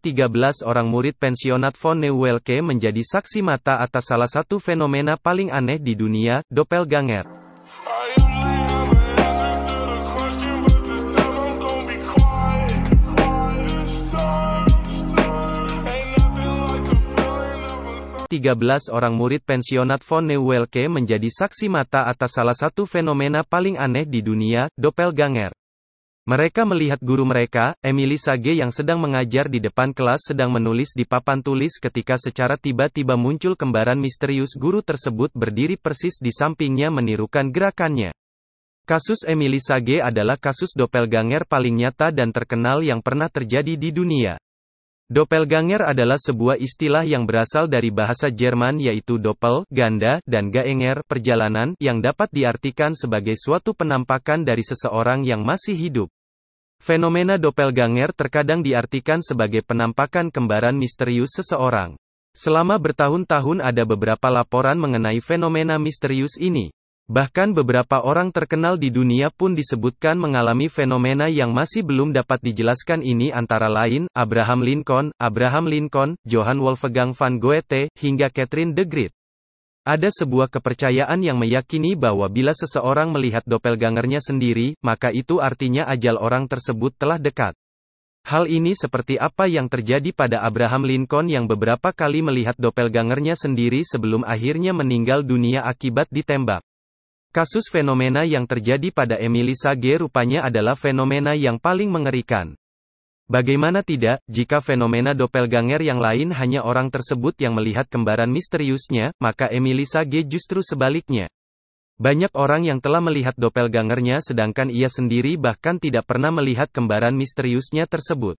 13 orang murid pensiunat von Neuwelke menjadi saksi mata atas salah satu fenomena paling aneh di dunia, doppelganger. Tiga belas orang murid pensiunat von Neuwelke menjadi saksi mata atas salah satu fenomena paling aneh di dunia, doppelganger. Mereka melihat guru mereka, Emily Sage yang sedang mengajar di depan kelas sedang menulis di papan tulis ketika secara tiba-tiba muncul kembaran misterius guru tersebut berdiri persis di sampingnya menirukan gerakannya. Kasus Emily Sage adalah kasus doppelganger paling nyata dan terkenal yang pernah terjadi di dunia. Doppelganger adalah sebuah istilah yang berasal dari bahasa Jerman yaitu doppel, ganda, dan gaenger, perjalanan, yang dapat diartikan sebagai suatu penampakan dari seseorang yang masih hidup. Fenomena doppelganger terkadang diartikan sebagai penampakan kembaran misterius seseorang. Selama bertahun-tahun ada beberapa laporan mengenai fenomena misterius ini. Bahkan beberapa orang terkenal di dunia pun disebutkan mengalami fenomena yang masih belum dapat dijelaskan ini antara lain, Abraham Lincoln, Johann Wolfgang van Goethe, hingga Catherine the Great. Ada sebuah kepercayaan yang meyakini bahwa bila seseorang melihat doppelgangernya sendiri, maka itu artinya ajal orang tersebut telah dekat. Hal ini seperti apa yang terjadi pada Abraham Lincoln yang beberapa kali melihat doppelgangernya sendiri sebelum akhirnya meninggal dunia akibat ditembak. Kasus fenomena yang terjadi pada Emily Sage rupanya adalah fenomena yang paling mengerikan. Bagaimana tidak, jika fenomena doppelganger yang lain hanya orang tersebut yang melihat kembaran misteriusnya, maka Emily Sage justru sebaliknya. Banyak orang yang telah melihat doppelgangernya sedangkan ia sendiri bahkan tidak pernah melihat kembaran misteriusnya tersebut.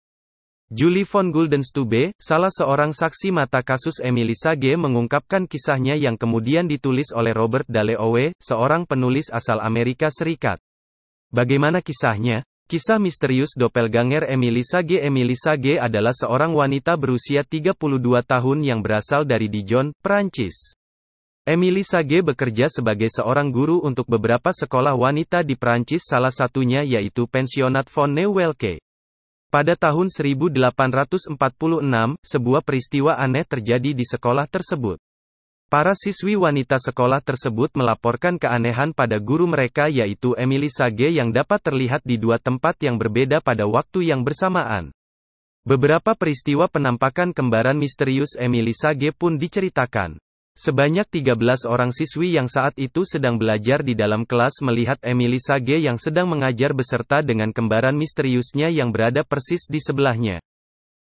Julie von Guldenstube, salah seorang saksi mata kasus Emily Sage mengungkapkan kisahnya yang kemudian ditulis oleh Robert Dallekhoe, seorang penulis asal Amerika Serikat. Bagaimana kisahnya? Kisah misterius doppelganger Emily Sage. Emily Sage adalah seorang wanita berusia 32 tahun yang berasal dari Dijon, Prancis. Emily Sage bekerja sebagai seorang guru untuk beberapa sekolah wanita di Prancis, salah satunya yaitu pensiunat von Neuwelke. Pada tahun 1846, sebuah peristiwa aneh terjadi di sekolah tersebut. Para siswi wanita sekolah tersebut melaporkan keanehan pada guru mereka yaitu Emily Sage yang dapat terlihat di dua tempat yang berbeda pada waktu yang bersamaan. Beberapa peristiwa penampakan kembaran misterius Emily Sage pun diceritakan. Sebanyak 13 orang siswi yang saat itu sedang belajar di dalam kelas melihat Emily Sage yang sedang mengajar beserta dengan kembaran misteriusnya yang berada persis di sebelahnya.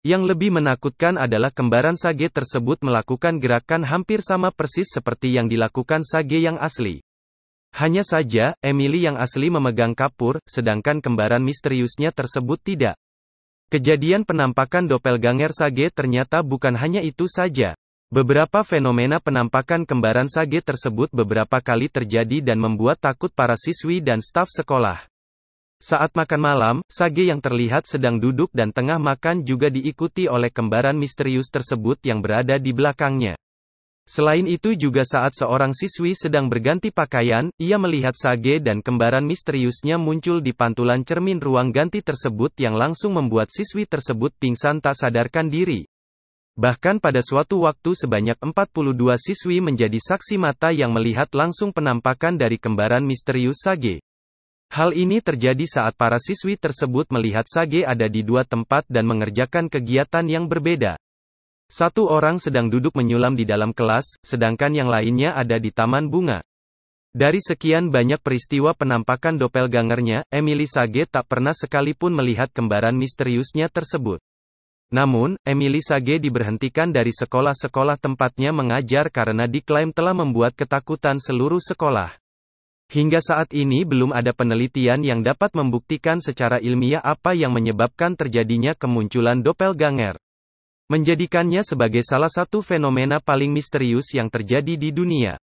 Yang lebih menakutkan adalah kembaran Sage tersebut melakukan gerakan hampir sama persis seperti yang dilakukan Sage yang asli. Hanya saja, Emily yang asli memegang kapur, sedangkan kembaran misteriusnya tersebut tidak. Kejadian penampakan doppelganger Sage ternyata bukan hanya itu saja. Beberapa fenomena penampakan kembaran Sage tersebut beberapa kali terjadi dan membuat takut para siswi dan staf sekolah. Saat makan malam, Sage yang terlihat sedang duduk dan tengah makan juga diikuti oleh kembaran misterius tersebut yang berada di belakangnya. Selain itu juga saat seorang siswi sedang berganti pakaian, ia melihat Sage dan kembaran misteriusnya muncul di pantulan cermin ruang ganti tersebut yang langsung membuat siswi tersebut pingsan tak sadarkan diri. Bahkan pada suatu waktu sebanyak 42 siswi menjadi saksi mata yang melihat langsung penampakan dari kembaran misterius Sage. Hal ini terjadi saat para siswi tersebut melihat Sage ada di dua tempat dan mengerjakan kegiatan yang berbeda. Satu orang sedang duduk menyulam di dalam kelas, sedangkan yang lainnya ada di taman bunga. Dari sekian banyak peristiwa penampakan doppelgangernya, Emily Sage tak pernah sekalipun melihat kembaran misteriusnya tersebut. Namun, Emily Sage diberhentikan dari sekolah-sekolah tempatnya mengajar karena diklaim telah membuat ketakutan seluruh sekolah. Hingga saat ini belum ada penelitian yang dapat membuktikan secara ilmiah apa yang menyebabkan terjadinya kemunculan doppelganger. Menjadikannya sebagai salah satu fenomena paling misterius yang terjadi di dunia.